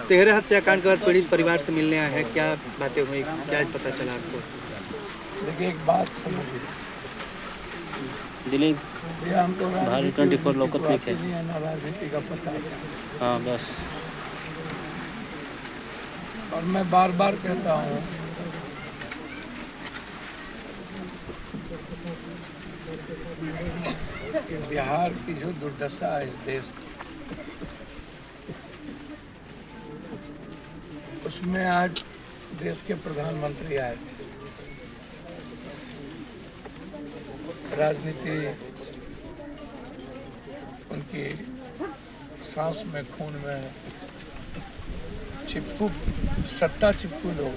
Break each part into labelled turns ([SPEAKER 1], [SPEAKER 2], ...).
[SPEAKER 1] तेहरा हत्याकांड के बाद पीड़ित परिवार से मिलने आए हैं, क्या बातें हुई, क्या पता चला आपको?
[SPEAKER 2] देखिए एक बात समझिए,
[SPEAKER 3] दिलीप
[SPEAKER 2] भैया हमको
[SPEAKER 3] भारी 24 लोकत
[SPEAKER 2] नहीं
[SPEAKER 3] लिखे।
[SPEAKER 2] है ना राजनीति का पता है।
[SPEAKER 3] हाँ बस
[SPEAKER 2] और मैं बार बार कहता हूँ कि बिहार की जो दुर्दशा है इस देश की, उसमें आज देश के प्रधानमंत्री आए थे। राजनीति उनकी सांस में, खून में चिपकू, सत्ता चिपकू लोग।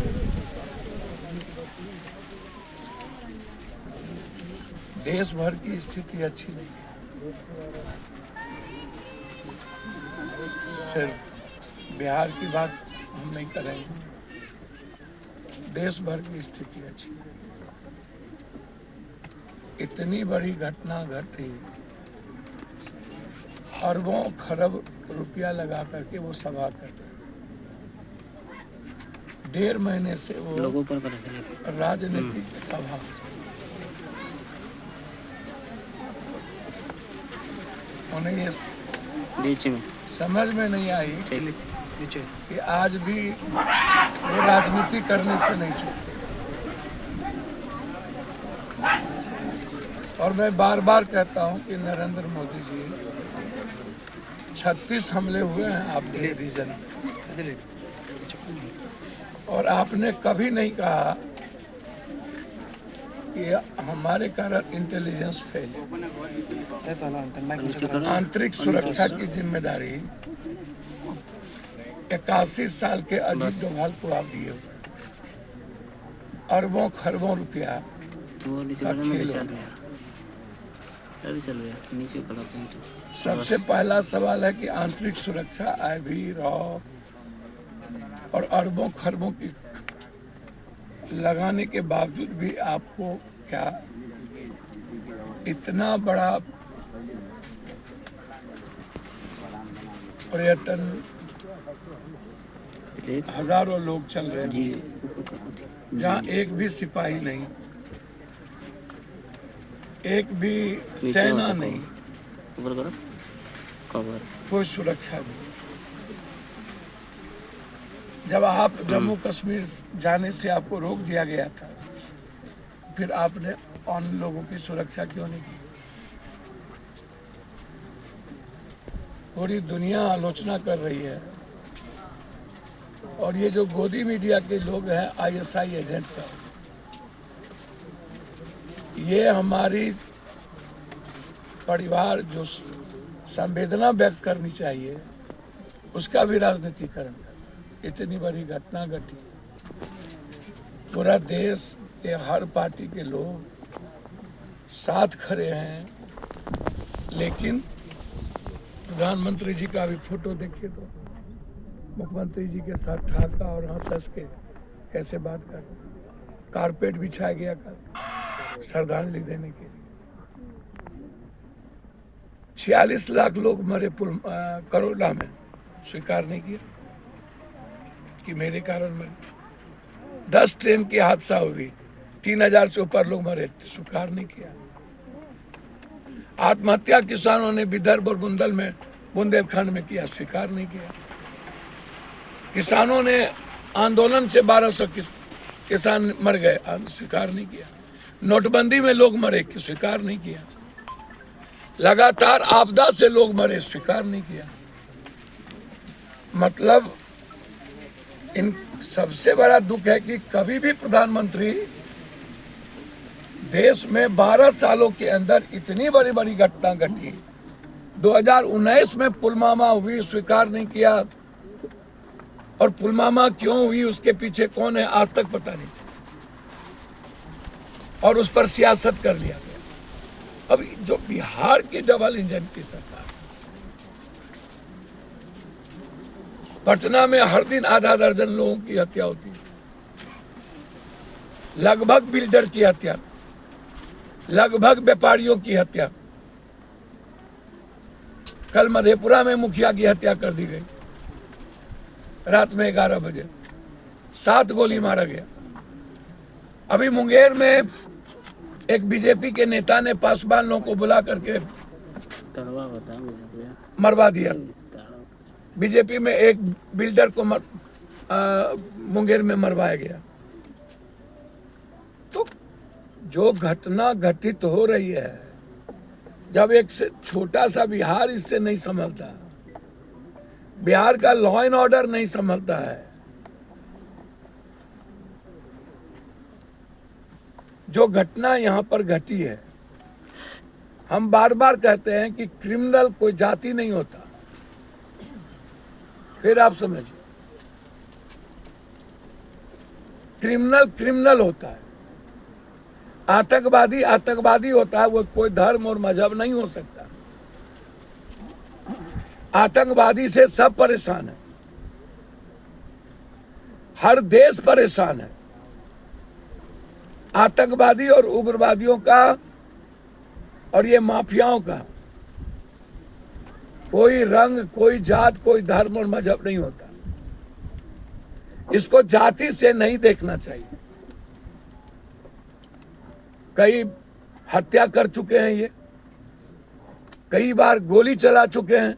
[SPEAKER 2] देश भर की स्थिति अच्छी नहीं है, सिर्फ बिहार की बात हम नहीं करेंगे, देश भर की स्थिति अच्छी नहीं। इतनी बड़ी घटना घटी, अरबों खरब रुपया लगा करके वो सभा कर रहे, 1.5 महीने से वो
[SPEAKER 3] लोगों पर
[SPEAKER 2] राजनीतिक सभा। उन्हें ये
[SPEAKER 3] बीच में
[SPEAKER 2] समझ में नहीं आई
[SPEAKER 1] नीचे
[SPEAKER 2] कि आज भी वो राजनीति करने से नहीं चूकते। और मैं बार बार कहता हूं कि नरेंद्र मोदी जी, 36 हमले हुए हैं आपके रीजन में, और आपने कभी नहीं कहा कि हमारे कारण इंटेलिजेंस फेल है। आंतरिक सुरक्षा की जिम्मेदारी 81 साल के अजीत डोभाल को आप दिए हुए, अरबों खरबों रुपया का खेल हो गया। सबसे पहला सवाल है कि आंतरिक सुरक्षा आईबी, रॉ और अरबों खरबों की लगाने के बावजूद भी आपको क्या इतना बड़ा पर्यटन, हजारों लोग चल रहे हैं जहाँ एक भी सिपाही नहीं, एक भी सेना नहीं, कोई सुरक्षा नहीं। जब आप जम्मू कश्मीर जाने से आपको रोक दिया गया था, फिर आपने उन लोगों की सुरक्षा क्यों नहीं की? पूरी दुनिया आलोचना कर रही है, और ये जो गोदी मीडिया के लोग हैं, आईएसआई एजेंट्स हैं, ये हमारी परिवार जो संवेदना व्यक्त करनी चाहिए उसका भी राजनीतिकरण कर। इतनी बड़ी घटना घटी, पूरा देश के हर पार्टी के लोग साथ खड़े हैं, लेकिन प्रधानमंत्री जी का भी फोटो देखिए तो मुख्यमंत्री जी के साथ ठाका और हंस के कैसे बात कर, कारपेट बिछाया गया कर श्रद्धांजलि देने के लिए। 46 लाख लोग मरे करोड़ा में, स्वीकार नहीं किया कि मेरे कारण मरे। 10 ट्रेन की हादसा हुई, 3000 से ऊपर लोग मरे, स्वीकार नहीं किया। आत्महत्या किसानों ने विदर्भ और बुंदेलखंड में किया, स्वीकार नहीं किया। किसानों ने आंदोलन से 1200 किसान मर गए, स्वीकार नहीं किया। नोटबंदी में लोग मरे, स्वीकार नहीं किया। लगातार आपदा से लोग मरे, स्वीकार नहीं किया। मतलब इन सबसे बड़ा दुख है कि कभी भी प्रधानमंत्री देश में 12 सालों के अंदर इतनी बड़ी बड़ी घटना घटी, 2019 में पुलवामा हुई, स्वीकार नहीं किया। और पुलवामा क्यों हुई, उसके पीछे कौन है, आज तक पता नहीं चला, और उस पर सियासत कर लिया गया। अब जो बिहार की डबल इंजन की सरकार, पटना में हर दिन आधा दर्जन लोगों की हत्या होती है, लगभग बिल्डर की हत्या, लगभग व्यापारियों की हत्या। कल मधेपुरा में मुखिया की हत्या कर दी गई। रात में 11 बजे 7 गोली मारा गया। अभी मुंगेर में एक बीजेपी के नेता ने पासवान लोगों को बुला करके
[SPEAKER 3] तड़वा बता मुझे
[SPEAKER 2] मरवा दिया। बीजेपी में एक बिल्डर को मुंगेर में मरवाया गया। तो जो घटना घटित हो रही है, जब एक से छोटा सा बिहार इससे नहीं संभलता, बिहार का लॉ एंड ऑर्डर नहीं संभलता है, जो घटना यहां पर घटी है, हम बार बार कहते हैं कि क्रिमिनल कोई जाति नहीं होता। फिर आप समझिए, क्रिमिनल क्रिमिनल होता है, आतंकवादी आतंकवादी होता है। वो कोई धर्म और मजहब नहीं हो सकता। आतंकवादी से सब परेशान है, हर देश परेशान है। आतंकवादी और उग्रवादियों का और ये माफियाओं का कोई रंग, कोई जात, कोई धर्म और मजहब नहीं होता। इसको जाति से नहीं देखना चाहिए। कई हत्या कर चुके हैं, ये कई बार गोली चला चुके हैं,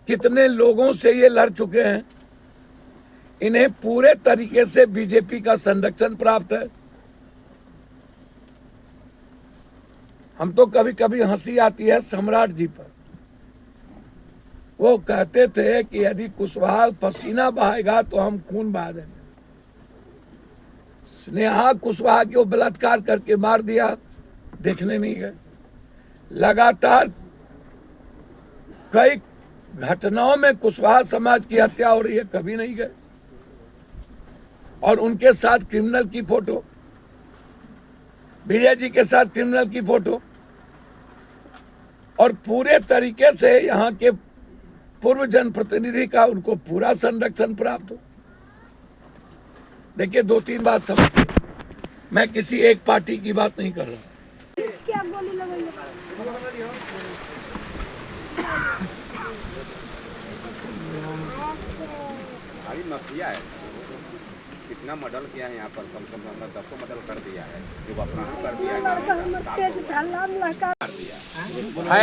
[SPEAKER 2] कितने लोगों से ये लड़ चुके हैं। इन्हें पूरे तरीके से बीजेपी का संरक्षण प्राप्त है। हम तो कभी कभी हंसी आती है सम्राट जी पर। वो कहते थे कि यदि कुशवाहा पसीना बहाएगा तो हम खून बहा देंगे। स्नेहा कुशवाहा को बलात्कार करके मार दिया, देखने नहीं गए। लगातार कई घटनाओं में कुशवाहा समाज की हत्या हो रही है, कभी नहीं गए। और उनके साथ क्रिमिनल की फोटो, विजय जी के साथ क्रिमिनल की फोटो, और पूरे तरीके से यहाँ के पूर्व जनप्रतिनिधि का उनको पूरा संरक्षण प्राप्त हो। देखिए, 2-3 बात समझ, मैं किसी एक पार्टी की बात नहीं कर रहा।
[SPEAKER 4] अभी माफिया है, कितना मॉडल किया है यहाँ पर, कम से कम 10 मॉडल कर दिया है, जो अपना कर दिया
[SPEAKER 5] है।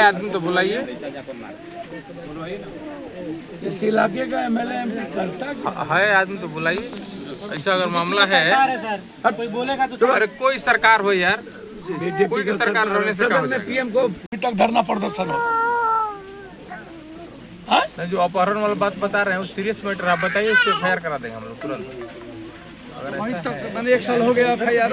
[SPEAKER 5] आदमी तो बुलाइए,
[SPEAKER 2] इस इलाके का एमएलए एमपी करता
[SPEAKER 5] है आदमी तो बुलाइए। ऐसा अगर मामला है
[SPEAKER 1] कोई बोलेगा तो
[SPEAKER 5] अरे कोई सरकार हो यार, कोई की सरकार रहने से क्या हो जाएगा?
[SPEAKER 2] पीएम को अभी तक धरना प्रदर्शन हो।
[SPEAKER 5] नहीं, जो अपहरण वाला बात बता रहे हैं वो सीरियस मैटर, आप बताइए, उससे एफआईआर करा देंगे हम लोग तुरंत। अगर ऐसा है,
[SPEAKER 1] मैंने 1 साल हो गया एफआईआर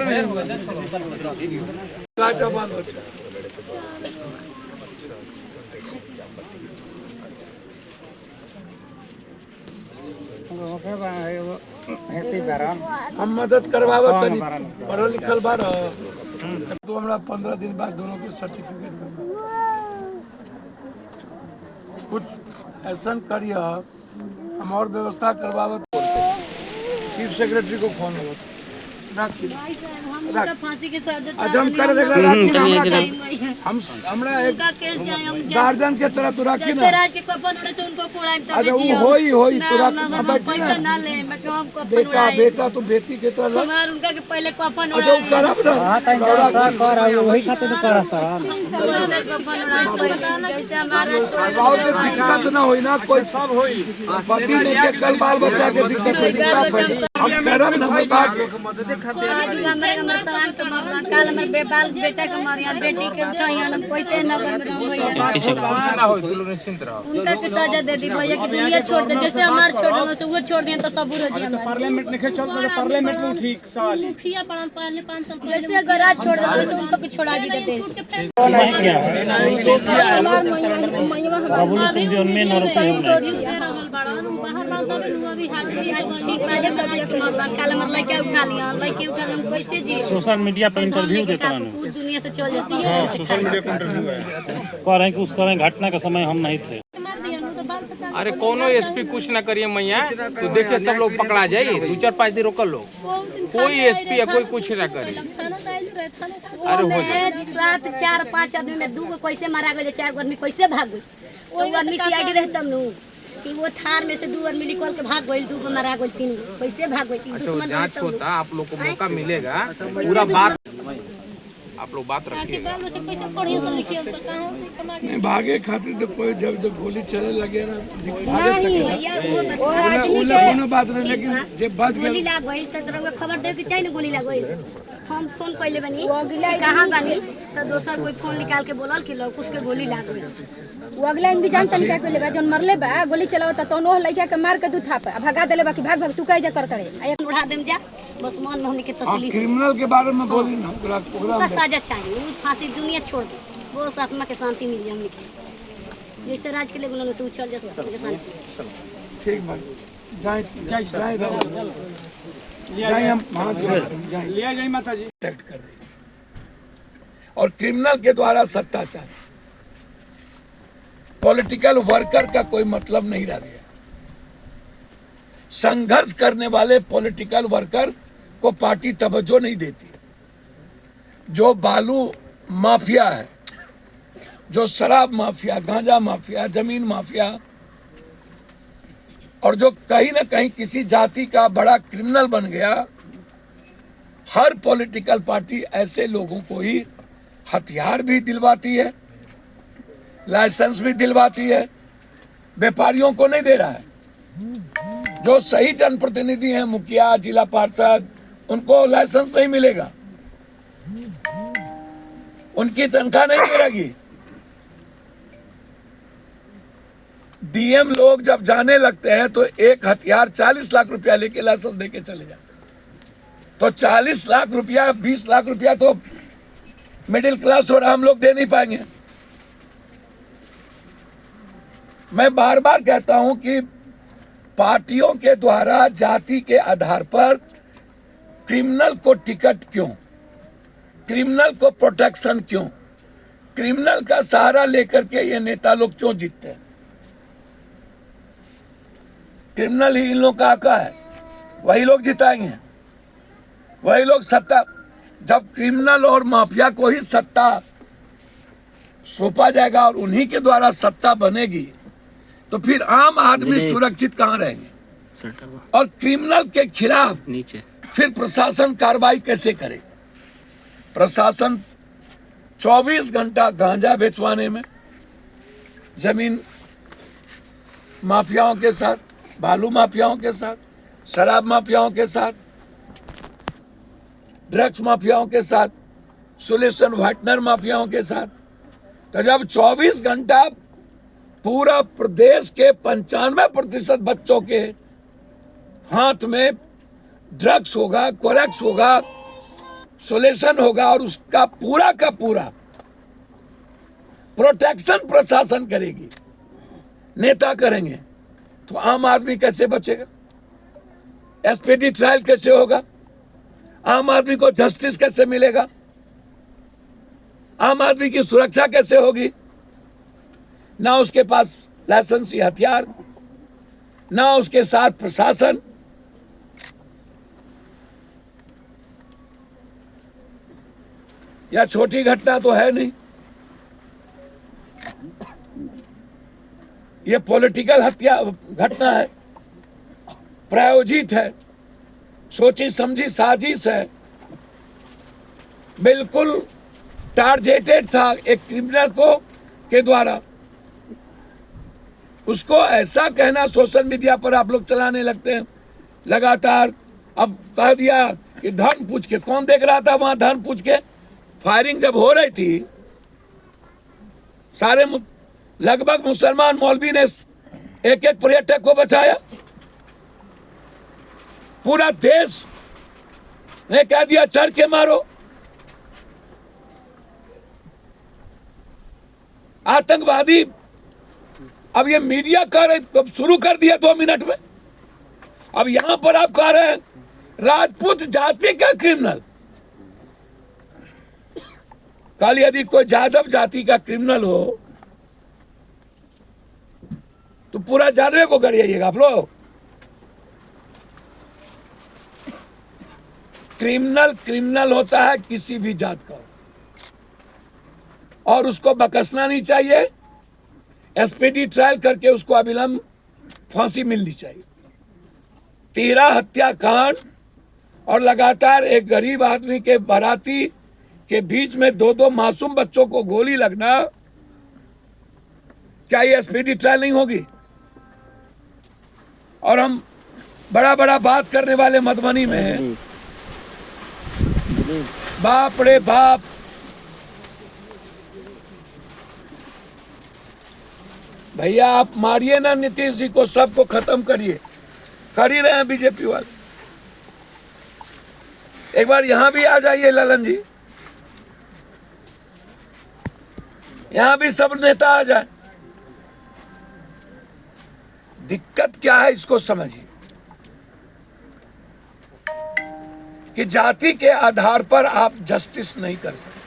[SPEAKER 2] हम मदद करवावे तनी पढ़ल लिखल बार तो हमरा 15 दिन बाद दोनों के सर्टिफिकेट कुछ ऐसा करिए, हम और व्यवस्था करवावे। चीफ सेक्रेटरी को फोन लगा,
[SPEAKER 6] फांसी के सर
[SPEAKER 2] अच्छा हम कर देगा, हम हमरा एक गार्जियन के तरह तो राखी ना।
[SPEAKER 6] राज के कफन उड़े से उनको कोड़ाई में
[SPEAKER 2] अच्छा वो होई तो राखी ना।
[SPEAKER 6] ना ले मैं क्यों हम कफन
[SPEAKER 2] बेटा बेटा तो बेटी के तरह।
[SPEAKER 6] हमार उनका के पहले कफन
[SPEAKER 2] अच्छा वो करब ना,
[SPEAKER 1] वही खाते तो कर
[SPEAKER 6] कफन उड़ाई जैसे हमारा
[SPEAKER 2] गाँव में दिक्कत ना होई ना, कोई सब होई, पति ने के कल बाल बच्चा के दिक्कत पड़ी, हम करब ना बात।
[SPEAKER 6] काल हमारे बेबाल बेटा के मारिया, बेटी के उठाइया ना, कैसे नगर में रहूंगा।
[SPEAKER 5] कुछ ना हो, तुम लोग निश्चिंत रहो।
[SPEAKER 6] उनका के सजा दे दी भैया की दुनिया छोड़ दे, जैसे हमार छोड़ दे वैसे वो छोड़ दिए तो सबूर हो जी।
[SPEAKER 1] पार्लियामेंट नहीं चल तो पार्लियामेंट में ठीक सवाल
[SPEAKER 6] मुखिया पहले 5 साल जैसे अगर आज छोड़ दे वैसे उनको भी छोड़ा जी देते।
[SPEAKER 3] सोशल मीडिया पर इंटरव्यू देता हूँ,
[SPEAKER 6] दुनिया से चल जाती है।
[SPEAKER 3] सोशल मीडिया पर इंटरव्यू है, कह रहे हैं कि उस समय घटना का समय हम नहीं थे। अरे कोनो एसपी कुछ ना करिए मैया, तो देखिए सब लोग पकड़ा जाइए, 2-4-5 दिन रोक लो, कोई एसपी या कोई कुछ ना करे।
[SPEAKER 6] अरे हो जाए 7-4-5 आदमी में 2 को कैसे मारा गए, 4 आदमी कैसे भाग गए, तो आदमी सीआईडी रहता नु कि वो थार में से 2 आदमी निकल के भाग गइल, 2 गो मारा गइल, 3 गो कैसे भाग गइल?
[SPEAKER 3] अच्छा वो जांच होता, आप लोग को मौका मिलेगा,
[SPEAKER 6] कैसे
[SPEAKER 3] पूरा बात
[SPEAKER 6] दुश्मन-
[SPEAKER 3] आप लोग बात रखिएगा।
[SPEAKER 2] नहीं भागे खातिर तो कोई जब गोली चले लगे ना भागे
[SPEAKER 6] नहीं,
[SPEAKER 2] सके
[SPEAKER 6] भैया, वो आदमी के-
[SPEAKER 2] कोनो बात नहीं, लेकिन जब बच
[SPEAKER 6] गोली
[SPEAKER 2] गए
[SPEAKER 6] लाग गई तो तरह खबर दे के चाहिए ना, गोली लाग गई। हम फोन कैले बनी कहाँ बानी तो दोसर कोई फोन निकाल के बोलल कि लोग उसके गोली लाग गई।
[SPEAKER 7] वो अगला दिन भी जानता नहीं क्या कर लेबा, जोन मरले बा गोली चलावता तो ओह लइका के मार के दू थाप आ भगा देले बा कि भाग भाग तू काहे जा कर करे आ एक
[SPEAKER 6] उड़ा देम जा, बस मन में हमने के तसल्ली हो
[SPEAKER 2] क्रिमिनल के बारे में बोली ना
[SPEAKER 6] जाए। उसका सजा चाहिए, वो फांसी दुनिया छोड़ दे, बस आत्मा के शांति मिल जाए हमने के। जैसे राज के लिए गुलाम से उछल जा आत्मा के शांति।
[SPEAKER 2] ठीक बात जाए हम जाए माता जी प्रोटेक्ट कर रहे हैं। और क्रिमिनल के द्वारा सत्ता चाहे, पॉलिटिकल वर्कर का कोई मतलब नहीं रह गया। संघर्ष करने वाले पॉलिटिकल वर्कर को पार्टी तवज्जो नहीं देती। जो बालू माफिया है, जो शराब माफिया, गांजा माफिया, जमीन माफिया, और जो कहीं ना कहीं किसी जाति का बड़ा क्रिमिनल बन गया, हर पॉलिटिकल पार्टी ऐसे लोगों को ही हथियार भी दिलवाती है, लाइसेंस भी दिलवाती है, व्यापारियों को नहीं दे रहा है। जो सही जनप्रतिनिधि हैं, मुखिया, जिला पार्षद, उनको लाइसेंस नहीं मिलेगा, उनकी तनख्वाह नहीं मिलेगी। डीएम लोग जब जाने लगते हैं तो एक हथियार 40 लाख रुपया लेके लाइसेंस देके चले जाते, तो 40 लाख रुपया, 20 लाख रुपया तो मिडिल क्लास हो रहा, हम लोग दे नहीं पाएंगे। मैं बार बार कहता हूं कि पार्टियों के द्वारा जाति के आधार पर क्रिमिनल को टिकट क्यों, क्रिमिनल को प्रोटेक्शन क्यों, क्रिमिनल का सहारा लेकर के ये नेता लोग क्यों जीतते हैं? क्रिमिनल ही इन लोग का आका है, वही लोग जिताएंगे, वही लोग सत्ता। जब क्रिमिनल और माफिया को ही सत्ता सौंपा जाएगा और उन्हीं के द्वारा सत्ता बनेगी, तो फिर आम आदमी सुरक्षित कहाँ रहेंगे? और क्रिमिनल के खिलाफ फिर प्रशासन कार्रवाई कैसे करे? प्रशासन 24 घंटा गांजा बेचवाने में, जमीन माफियाओं के साथ, बालू माफियाओं के साथ, शराब माफियाओं के साथ, ड्रग्स माफियाओं के साथ, सोल्यूशन व्हाइटनर माफियाओं के साथ। तो जब 24 घंटा पूरा प्रदेश के 95% बच्चों के हाथ में ड्रग्स होगा, कोरेक्स होगा, सोल्यूशन होगा, और उसका पूरा का पूरा प्रोटेक्शन प्रशासन करेगी, नेता करेंगे, तो आम आदमी कैसे बचेगा? एसपीडी ट्रायल कैसे होगा? आम आदमी को जस्टिस कैसे मिलेगा? आम आदमी की सुरक्षा कैसे होगी? ना उसके पास लाइसेंसी हथियार, ना उसके साथ प्रशासन। यह छोटी घटना तो है नहीं, यह पॉलिटिकल हत्या घटना है, प्रायोजित है, सोची समझी साजिश है, बिल्कुल टारगेटेड था एक क्रिमिनल को के द्वारा। उसको ऐसा कहना सोशल मीडिया पर आप लोग चलाने लगते हैं लगातार। अब कह दिया कि धर्म पूछ के, कौन देख रहा था वहां धर्म पूछ के? फायरिंग जब हो रही थी, सारे लगभग मुसलमान मौलवी ने एक एक पर्यटक को बचाया। पूरा देश ने कह दिया चढ़ के मारो। आतंकवादी अब ये मीडिया कर शुरू कर दिया 2 मिनट में। अब यहां पर आप कह रहे हैं राजपूत जाति का क्रिमिनल। कल यदि कोई यादव जाति का क्रिमिनल हो तो पूरा यादव को गरिएगा आप लोग। क्रिमिनल क्रिमिनल होता है किसी भी जात का, और उसको बकसना नहीं चाहिए। एसपीडी ट्रायल करके उसको अविलंब फांसी मिलनी चाहिए। 13 हत्याकांड और लगातार एक गरीब आदमी के बाराती के बीच में 2 मासूम बच्चों को गोली लगना, क्या ये स्पीडी ट्रायल नहीं होगी? और हम बड़ा बड़ा बात करने वाले मधुबनी में हैं। बाप रे बाप, भैया आप मारिए ना नीतीश जी को, सबको खत्म करिए, कर ही रहे हैं बीजेपी वाले। एक बार यहां भी आ जाइए ललन जी, यहां भी सब नेता आ जाए। दिक्कत क्या है इसको समझिए कि जाति के आधार पर आप जस्टिस नहीं कर सकते।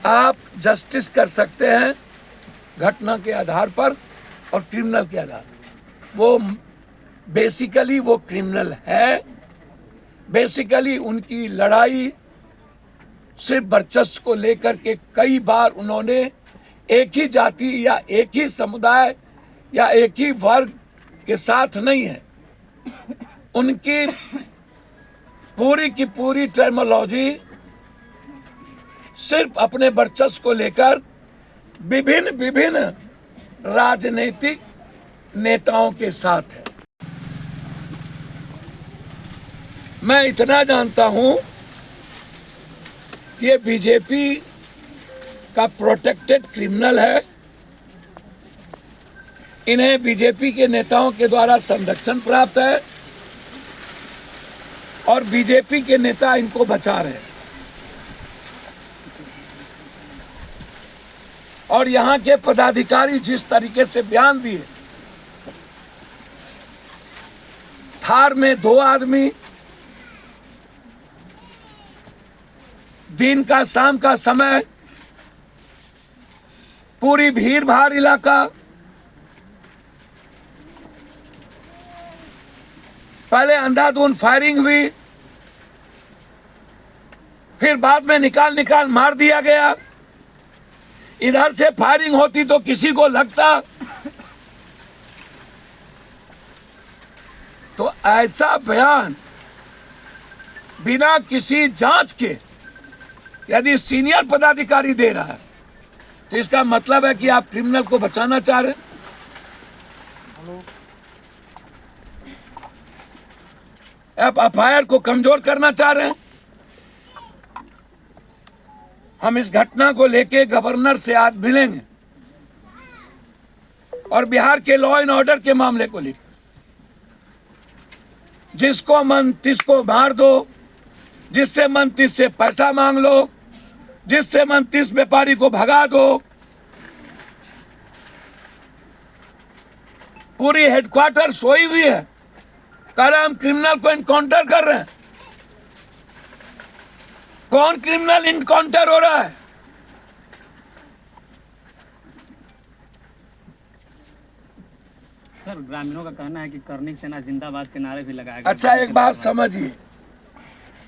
[SPEAKER 2] आप जस्टिस कर सकते हैं घटना के आधार पर और क्रिमिनल के आधार पर। वो बेसिकली वो क्रिमिनल है। बेसिकली उनकी लड़ाई सिर्फ वर्चस्व को लेकर के, कई बार उन्होंने एक ही जाति या एक ही समुदाय या एक ही वर्ग के साथ नहीं है। उनकी पूरी की पूरी टर्मोलॉजी सिर्फ अपने वर्चस्व को लेकर विभिन्न राजनीतिक नेताओं के साथ है। मैं इतना जानता हूं कि ये बीजेपी का प्रोटेक्टेड क्रिमिनल है। इन्हें बीजेपी के नेताओं के द्वारा संरक्षण प्राप्त है और बीजेपी के नेता इनको बचा रहे हैं। और यहां के पदाधिकारी जिस तरीके से बयान दिए, थार में 2 आदमी, दिन का शाम का समय, पूरी भीड़ भाड़ इलाका, पहले अंधाधुंध फायरिंग हुई, फिर बाद में निकाल मार दिया गया। इधर से फायरिंग होती तो किसी को लगता। तो ऐसा बयान बिना किसी जांच के यदि सीनियर पदाधिकारी दे रहा है तो इसका मतलब है कि आप क्रिमिनल को बचाना चाह रहे हैं। आप एफआईआर को कमजोर करना चाह रहे हैं। हम इस घटना को लेके गवर्नर से आज मिलेंगे और बिहार के लॉ एंड ऑर्डर के मामले को लेकर जिसको मन तिसको मार दो, जिससे मन तिस से पैसा मांग लो, जिससे मन तिस व्यापारी को भगा दो। पूरी हेडक्वार्टर सोई हुई है, कह रहे हम क्रिमिनल को इनकाउंटर कर रहे हैं। कौन क्रिमिनल इनकाउंटर हो रहा है?
[SPEAKER 8] सर, ग्रामीणों का कहना है कि करनी सेना जिंदाबाद के नारे भी लगाए गए।
[SPEAKER 2] अच्छा, एक बात समझिए,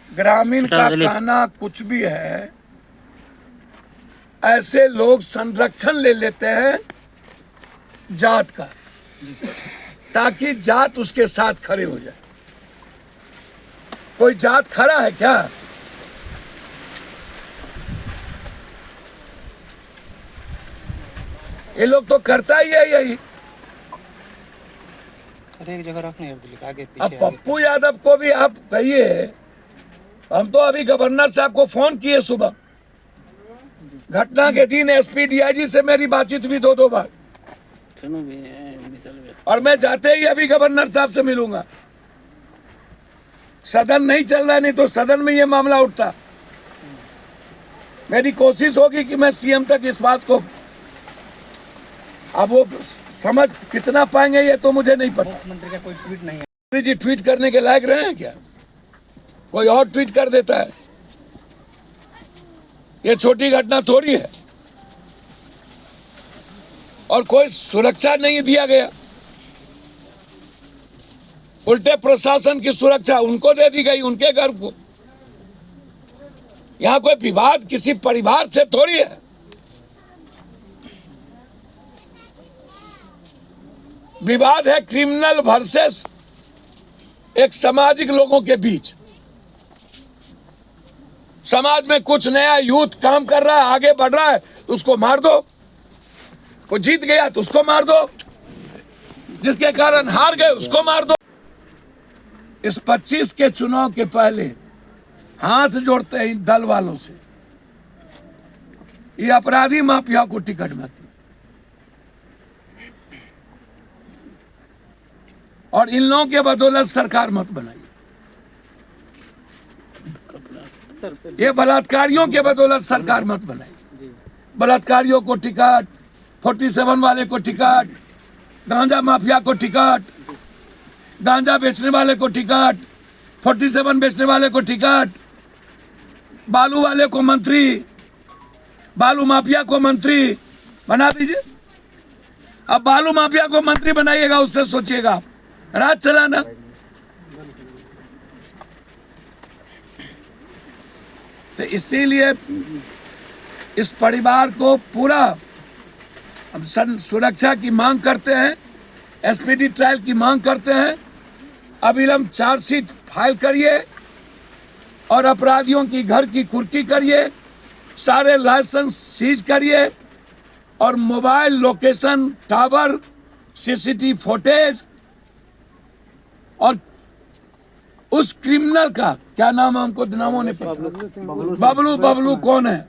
[SPEAKER 2] ग्रामीण का कहना कुछ भी है, ऐसे लोग संरक्षण ले लेते हैं जात का, ताकि जात उसके साथ खड़े हो जाए। कोई जात खड़ा है क्या? ये लोग तो करता ही है यही।
[SPEAKER 1] एक जगह रखने आगे पीछे।
[SPEAKER 2] अब पप्पू यादव को भी आप कहिए, हम तो अभी गवर्नर साहब को फोन किए सुबह, घटना के दिन एसपी डीआईजी से मेरी बातचीत हुई 2 बार, और मैं जाते ही अभी गवर्नर साहब से मिलूंगा। सदन नहीं चल रहा, नहीं तो सदन में ये मामला उठता। मेरी कोशिश होगी कि मैं सीएम तक इस बात को, अब वो समझ कितना पाएंगे ये तो मुझे नहीं पता।
[SPEAKER 8] मुख्यमंत्री का कोई ट्वीट नहीं है।
[SPEAKER 2] मोदी जी ट्वीट करने के लायक रहे हैं क्या? कोई और ट्वीट कर देता है। ये छोटी घटना थोड़ी है, और कोई सुरक्षा नहीं दिया गया। उल्टे प्रशासन की सुरक्षा उनको दे दी गई, उनके घर को। यहाँ कोई विवाद किसी परिवार से थोड़ी है। विवाद है क्रिमिनल वर्सेस एक सामाजिक लोगों के बीच। समाज में कुछ नया यूथ काम कर रहा है, आगे बढ़ रहा है, उसको मार दो। वो जीत गया तो उसको मार दो, जिसके कारण हार गए उसको मार दो। इस 25 के चुनाव के पहले हाथ जोड़ते हैं इन दल वालों से, ये अपराधी माफिया को टिकट मत दो। और इन लोगों के बदौलत सरकार मत बनाइए। ये बलात्कारियों के बदौलत सरकार मत बनाइए। बलात्कारियों को टिकट, 47 वाले को टिकट, गांजा माफिया को टिकट, गांजा बेचने वाले को टिकट, 47 बेचने वाले को टिकट, बालू वाले को मंत्री, बालू माफिया को मंत्री बना दीजिए। अब बालू माफिया को मंत्री बनाइएगा, उससे सोचिएगा राज चलाना। तो इसीलिए इस परिवार को पूरा हम सुरक्षा की मांग करते हैं, एसपीडी ट्रायल की मांग करते हैं। अविलंब चार्जशीट फाइल करिए और अपराधियों की घर की कुर्की करिए, सारे लाइसेंस सीज करिए और mobile location tower, CCTV footage और उस क्रिमिनल का क्या नाम है, हमको नामों ने पता, बबलू कौन है,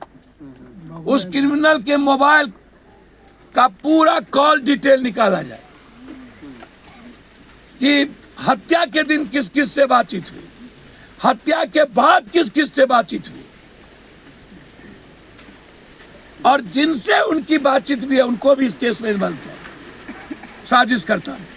[SPEAKER 2] उस क्रिमिनल के मोबाइल का पूरा कॉल डिटेल निकाला जाए कि हत्या के दिन किस किस से बातचीत हुई, हत्या के बाद किस किस से बातचीत हुई, और जिनसे उनकी बातचीत भी है उनको भी इस केस में इन्वॉल्व किया। साजिश करता है।